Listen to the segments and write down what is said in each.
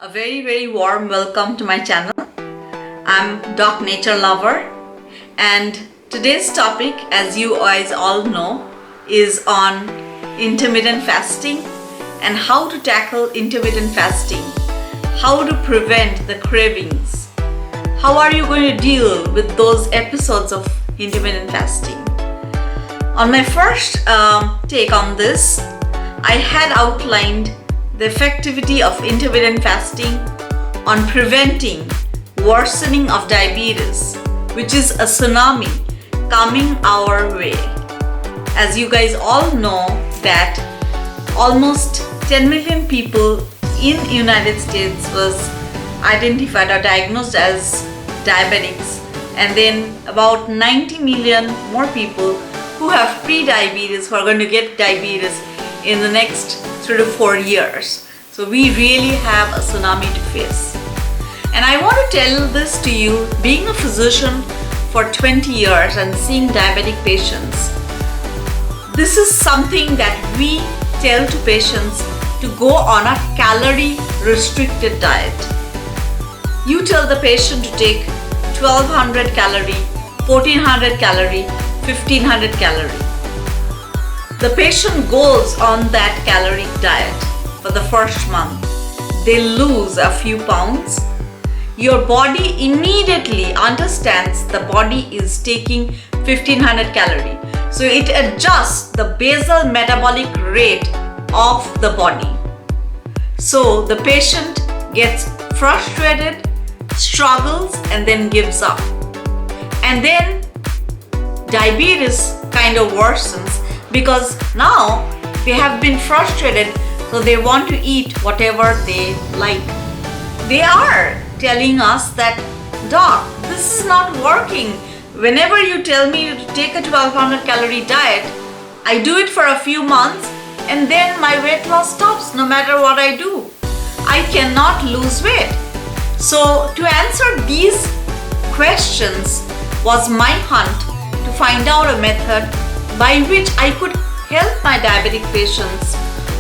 A very warm welcome to my channel. I'm Doc NatureLover, and today's topic, as you guys all know, is on intermittent fasting and how to tackle intermittent fasting, how to prevent the cravings, how are you going to deal with those episodes of intermittent fasting. On my first take on this, I had outlined the effectivity of intermittent fasting on preventing worsening of diabetes, which is a tsunami coming our way. As you guys all know that almost 10 million people in United States was identified or diagnosed as diabetics, and then about 90 million more people who have pre-diabetes who are going to get diabetes in the next 3 to 4 years. So we really have a tsunami to face. And I want to tell this to you, being a physician for 20 years and seeing diabetic patients. This is something that we tell to patients to go on a calorie restricted diet. You tell the patient to take 1200 calorie, 1400 calorie, 1500 calorie. The patient goes on that caloric diet for the first month. They lose a few pounds. Your body immediately understands the body is taking 1500 calorie. So it adjusts the basal metabolic rate of the body. So the patient gets frustrated, struggles, and then gives up. And then diabetes kind of worsens because now they have been frustrated, so they want to eat whatever they like. They are telling us that, Doc, this is not working. Whenever you tell me to take a 1200 calorie diet, I do it for a few months and then my weight loss stops no matter what I do. I cannot lose weight. So to answer these questions was my hunt to find out a method by which I could help my diabetic patients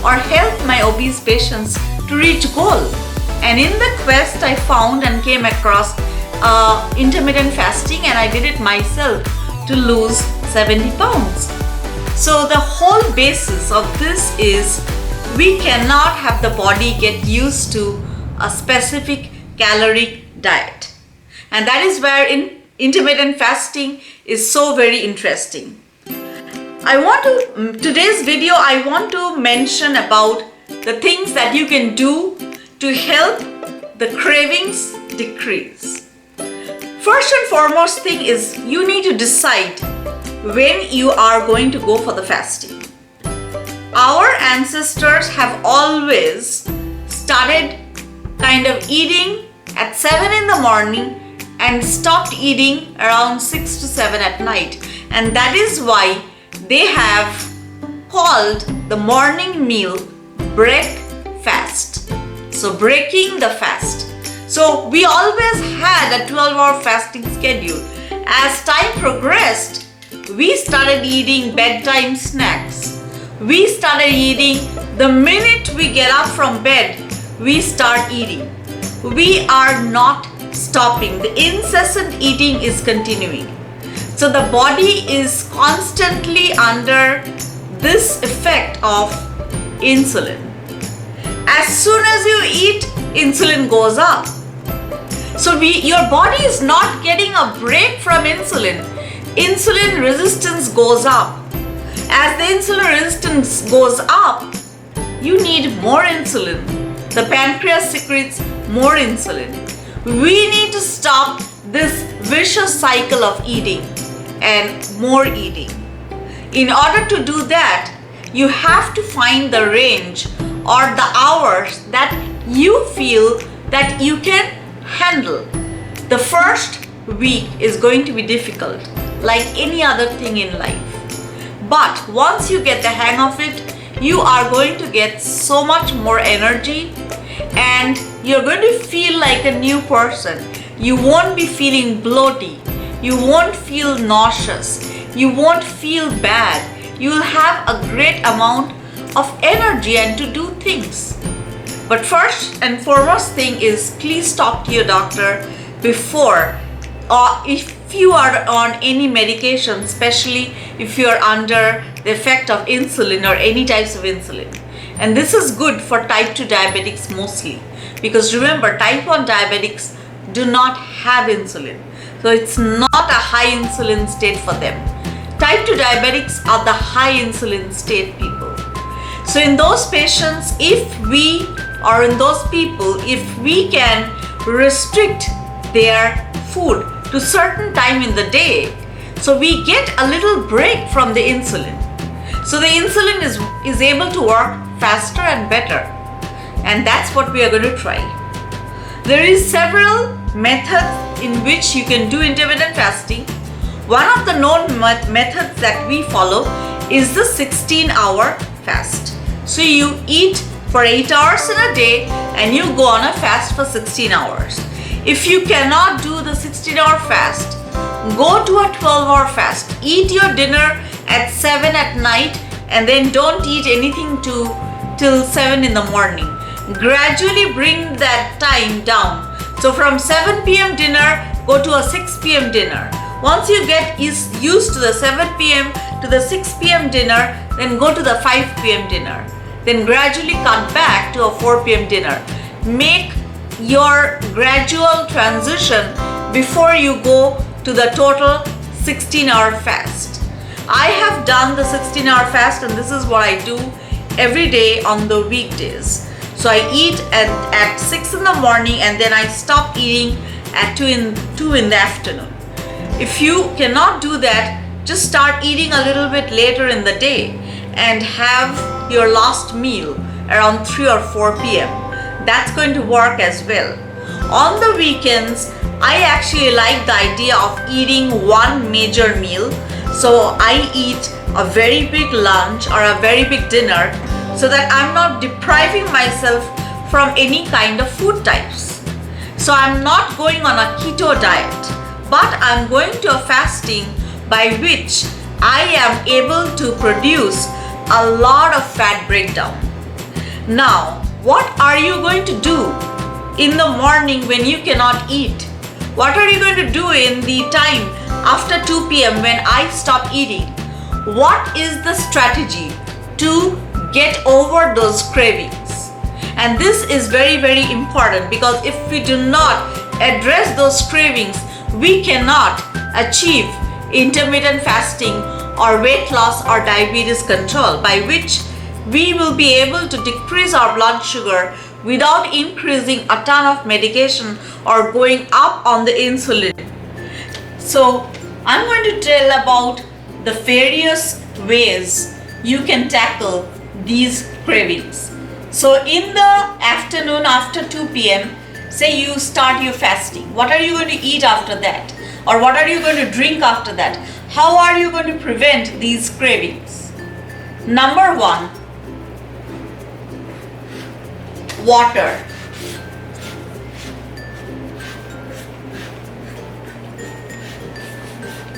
or help my obese patients to reach goal. And in the quest, I found and came across intermittent fasting, and I did it myself to lose 70 pounds. So the whole basis of this is we cannot have the body get used to a specific caloric diet. And that is where intermittent fasting is so very interesting. Today's video, I want to mention about the things that you can do to help the cravings decrease. First and foremost thing is you need to decide when you are going to go for the fasting. Our ancestors have always started kind of eating at 7 in the morning and stopped eating around 6 to 7 at night. And that is why they have called the morning meal breakfast. So breaking the fast. So we always had a 12-hour fasting schedule. As time progressed, we started eating bedtime snacks. We started eating the minute we get up from bed, we start eating. We are not stopping. The incessant eating is continuing. So the body is constantly under this effect of insulin. As soon as you eat, insulin goes up. So your body is not getting a break from insulin. Insulin resistance goes up. As the insulin resistance goes up, you need more insulin. The pancreas secretes more insulin. We need to stop this vicious cycle of eating and more eating. In order to do that, you have to find the range or the hours that you feel that you can handle. The first week is going to be difficult, like any other thing in life. But once you get the hang of it, you are going to get so much more energy and you're going to feel like a new person. You won't be feeling bloaty. You won't feel nauseous. You won't feel bad. You will have a great amount of energy and to do things. But first and foremost thing is, please talk to your doctor before, or if you are on any medication, especially if you are under the effect of insulin or any types of insulin. And this is good for type 2 diabetics mostly, because remember, type 1 diabetics do not have insulin, so it's not a high insulin state for them. Type 2 diabetics are the high insulin state people. So in those patients, if we can restrict their food to certain time in the day, so we get a little break from the insulin. So the insulin is able to work faster and better. And that's what we are going to try. There is several methods in which you can do intermittent fasting. One of the known methods that we follow is the 16-hour fast. So you eat for 8 hours in a day and you go on a fast for 16 hours. If you cannot do the 16-hour fast, go to a 12-hour fast. Eat your dinner at 7 at night and then don't eat anything till 7 in the morning. Gradually bring that time down. So from 7 p.m. dinner, go to a 6 p.m. dinner. Once you get used to the 7 p.m. to the 6 p.m. dinner, then go to the 5 p.m. dinner. Then gradually cut back to a 4 p.m. dinner. Make your gradual transition before you go to the total 16-hour fast. I have done the 16-hour fast, and this is what I do every day on the weekdays. So I eat at 6 in the morning and then I stop eating at 2 in the afternoon. If you cannot do that, just start eating a little bit later in the day and have your last meal around 3 or 4 p.m. That's going to work as well. On the weekends, I actually like the idea of eating one major meal. So I eat a very big lunch or a very big dinner, so that I'm not depriving myself from any kind of food types. So I'm not going on a keto diet, but I'm going to a fasting by which I am able to produce a lot of fat breakdown. Now, what are you going to do in the morning when you cannot eat? What are you going to do in the time after 2 p.m. when I stop eating? What is the strategy to get over those cravings? And this is very, very important, because if we do not address those cravings, we cannot achieve intermittent fasting or weight loss or diabetes control, by which we will be able to decrease our blood sugar without increasing a ton of medication or going up on the insulin. So I'm going to tell about the various ways you can tackle these cravings. So in the afternoon after 2 p.m., say you start your fasting. What are you going to eat after that? Or what are you going to drink after that? How are you going to prevent these cravings? Number 1, water.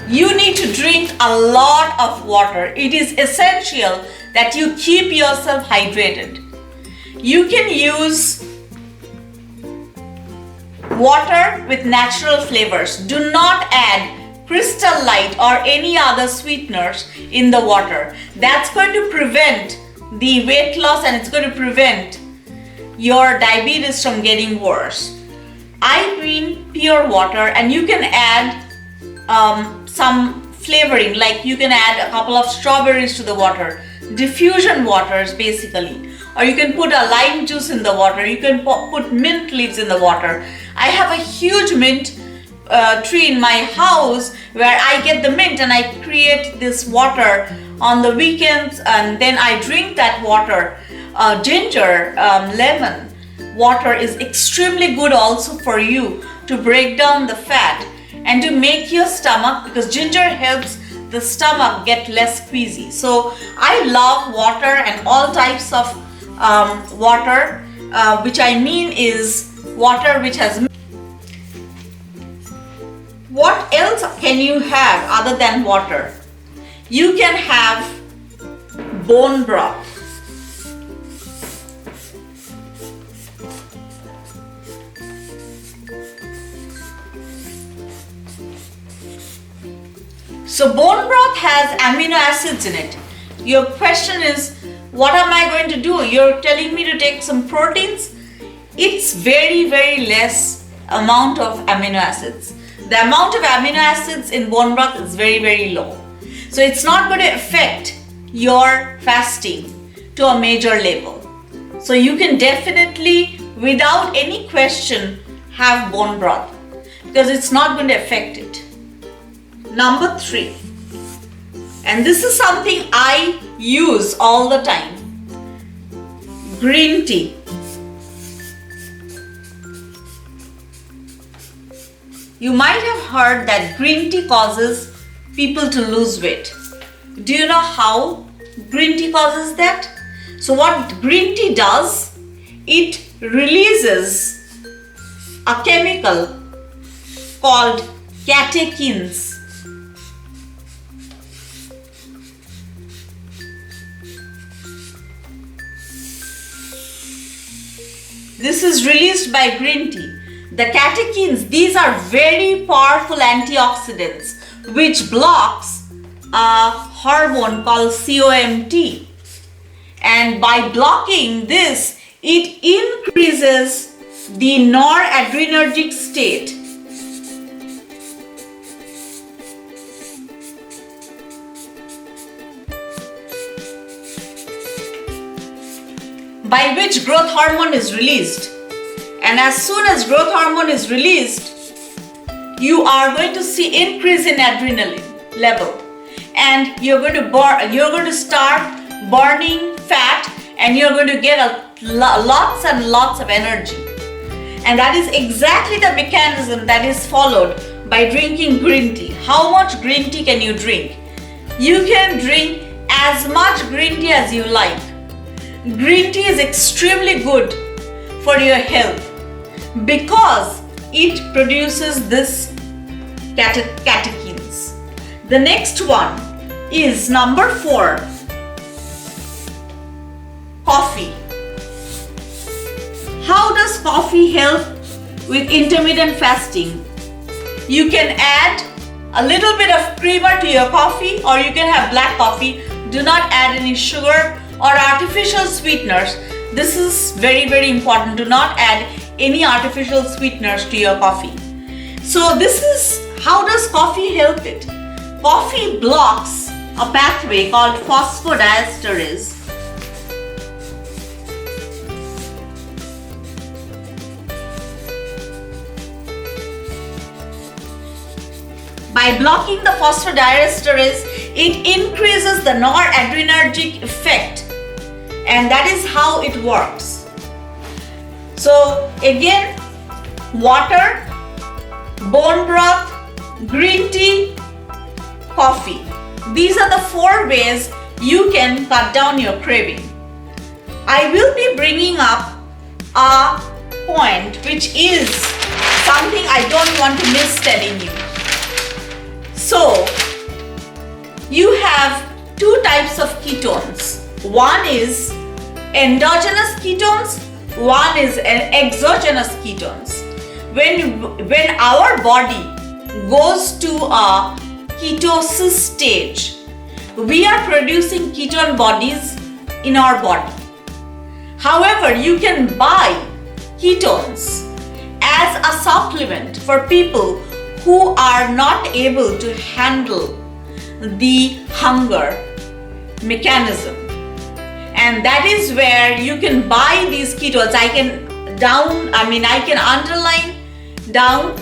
You need to drink a lot of water. It is essential that you keep yourself hydrated. You can use water with natural flavors. Do not add Crystal Light or any other sweeteners in the water. That's going to prevent the weight loss, and it's going to prevent your diabetes from getting worse. I mean pure water, and you can add some flavoring, like you can add a couple of strawberries to the water, diffusion waters basically, or you can put a lime juice in the water. You can put mint leaves in the water. I have a huge mint tree in my house where I get the mint and I create this water on the weekends, and then I drink that water. Ginger, lemon water is extremely good also for you to break down the fat and to make your stomach, because ginger helps the stomach get less squeezy. So I love water and all types of water, which I mean is water which has. What else can you have other than water? You can have bone broth. So bone broth has amino acids in it. Your question is, what am I going to do? You're telling me to take some proteins? It's very, very less amount of amino acids. The amount of amino acids in bone broth is very, very low. So it's not going to affect your fasting to a major level. So you can definitely, without any question, have bone broth because it's not going to affect it. Number 3, and this is something I use all the time, green tea. You might have heard that green tea causes people to lose weight. Do you know how green tea causes that? So what green tea does, it releases a chemical called catechins. This is released by green tea. The catechins, these are very powerful antioxidants which blocks a hormone called COMT. And by blocking this, it increases the noradrenergic state. By which growth hormone is released. And as soon as growth hormone is released, you are going to see increase in adrenaline level. And you're going to start burning fat, and you're going to get lots and lots of energy. And that is exactly the mechanism that is followed by drinking green tea. How much green tea can you drink? You can drink as much green tea as you like. Green tea is extremely good for your health because it produces this catechins. The next one is number 4, coffee. How does coffee help with intermittent fasting? You can add a little bit of creamer to your coffee, or you can have black coffee. Do not add any sugar or artificial sweeteners. This is very, very important. Do not add any artificial sweeteners to your coffee. So this is how does coffee help it? Coffee blocks a pathway called phosphodiesterase. By blocking the phosphodiesterase, it increases the noradrenergic effect, and that is how it works. So again, water, bone broth, green tea, coffee. These are the 4 ways you can cut down your craving. I will be bringing up a point which is something I don't want to miss telling you. So, you have 2 types of ketones. One is endogenous ketones, one is exogenous ketones. When our body goes to a ketosis stage, we are producing ketone bodies in our body. However, you can buy ketones as a supplement for people who are not able to handle the hunger mechanism. And that is where you can buy these ketones. I can underline down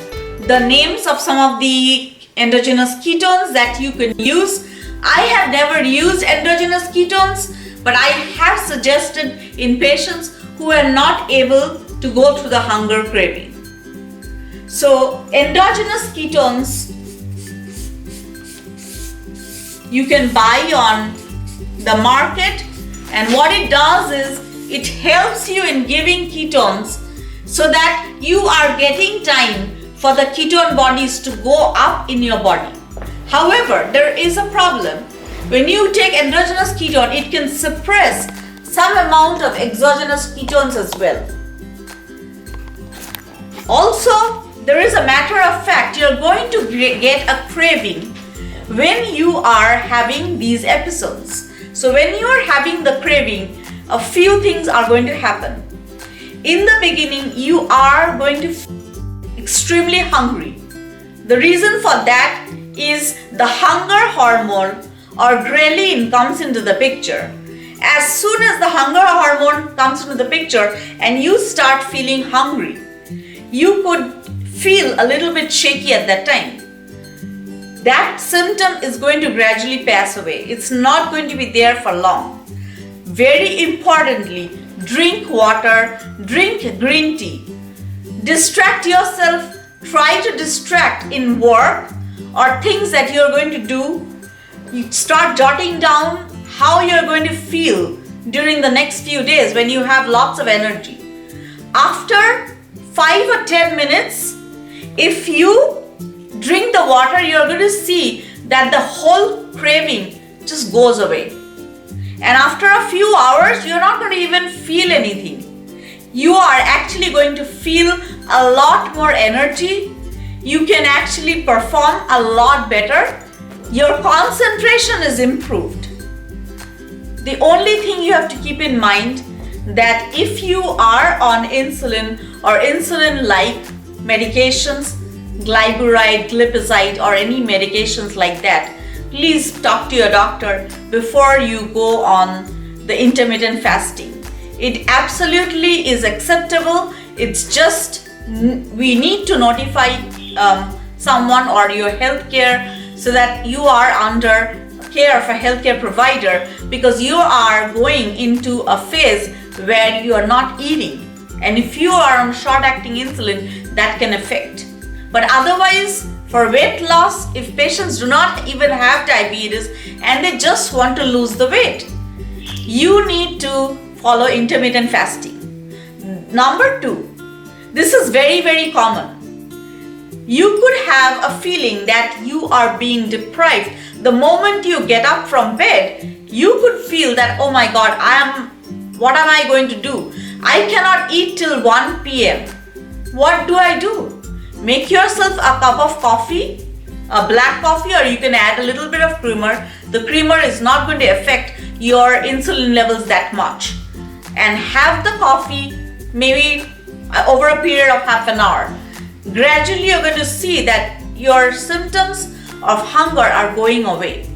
the names of some of the endogenous ketones that you can use. I have never used endogenous ketones, but I have suggested in patients who are not able to go through the hunger craving. So endogenous ketones you can buy on the market, and what it does is it helps you in giving ketones so that you are getting time for the ketone bodies to go up in your body. However, there is a problem. When you take endogenous ketone, it can suppress some amount of exogenous ketones as well. Also, there is a matter of fact, you're going to get a craving when you are having these episodes. So when you are having the craving, a few things are going to happen. In the beginning, you are going to feel extremely hungry. The reason for that is the hunger hormone or ghrelin comes into the picture. As soon as the hunger hormone comes into the picture and you start feeling hungry, you could feel a little bit shaky at that time. That symptom is going to gradually pass away. It's not going to be there for long. Very importantly, drink water, drink green tea. Distract yourself. Try to distract in work or things that you're going to do. You start jotting down how you're going to feel during the next few days when you have lots of energy. After 5 or 10 minutes, if you drink the water, you're going to see that the whole craving just goes away. And after a few hours, you're not going to even feel anything. You are actually going to feel a lot more energy. You can actually perform a lot better. Your concentration is improved. The only thing you have to keep in mind that if you are on insulin or insulin-like medications, glyburide, glipizide, or any medications like that, please talk to your doctor before you go on the intermittent fasting. It absolutely is acceptable. It's just we need to notify someone or your healthcare so that you are under care of a healthcare provider, because you are going into a phase where you are not eating, and if you are on short-acting insulin, that can affect. But otherwise, for weight loss, if patients do not even have diabetes and they just want to lose the weight, you need to follow intermittent fasting. Number 2, this is very, very common. You could have a feeling that you are being deprived. The moment you get up from bed, you could feel that, oh my God, what am I going to do? I cannot eat till 1 p.m. What do I do? Make yourself a cup of coffee, a black coffee, or you can add a little bit of creamer. The creamer is not going to affect your insulin levels that much. And have the coffee maybe over a period of half an hour. Gradually, you're going to see that your symptoms of hunger are going away.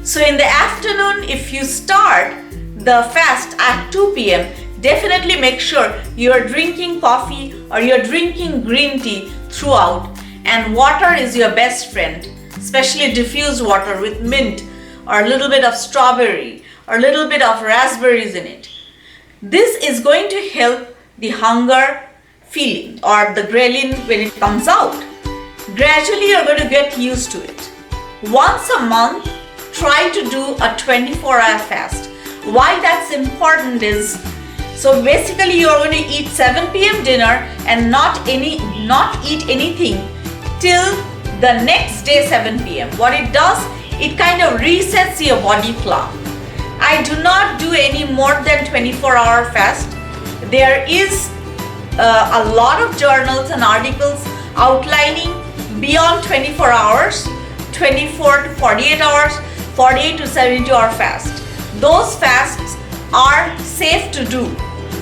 So in the afternoon, if you start the fast at 2 p.m., definitely make sure you're drinking coffee or you're drinking green tea throughout. And water is your best friend, especially diffused water with mint or a little bit of strawberry or a little bit of raspberries in it. This is going to help the hunger feeling or the ghrelin when it comes out. Gradually, you're going to get used to it. Once a month, try to do a 24-hour fast. Why that's important is, so basically you're going to eat 7 p.m. dinner and not eat anything till the next day 7 p.m. What it does, it kind of resets your body clock. I do not do any more than 24-hour fast. There is a lot of journals and articles outlining beyond 24 hours, 24 to 48 hours, 48 to 72-hour fast. Those fasts are safe to do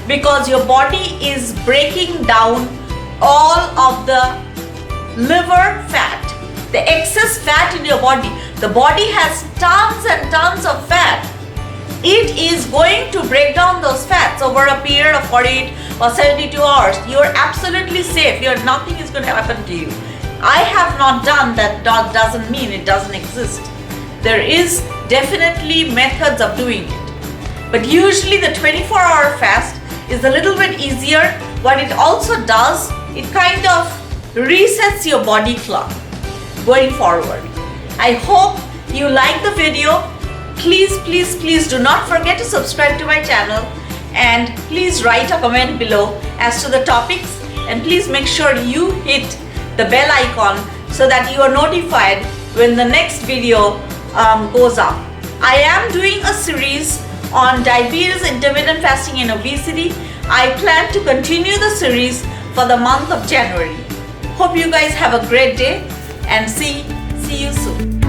because your body is breaking down all of the liver fat, the excess fat in your body. The body has tons and tons of fat. It is going to break down those fats over a period of 48 or 72 hours. You're absolutely safe. Nothing is going to happen to you. I have not done that. Doesn't mean it doesn't exist. There is definitely methods of doing it. But usually the 24-hour fast is a little bit easier. What it also does, it kind of resets your body clock going forward. I hope you like the video. Please do not forget to subscribe to my channel, and please write a comment below as to the topics, and please make sure you hit the bell icon so that you are notified when the next video goes up. I am doing a series on diabetes, intermittent fasting and obesity. I plan to continue the series for the month of January. Hope you guys have a great day and see you soon.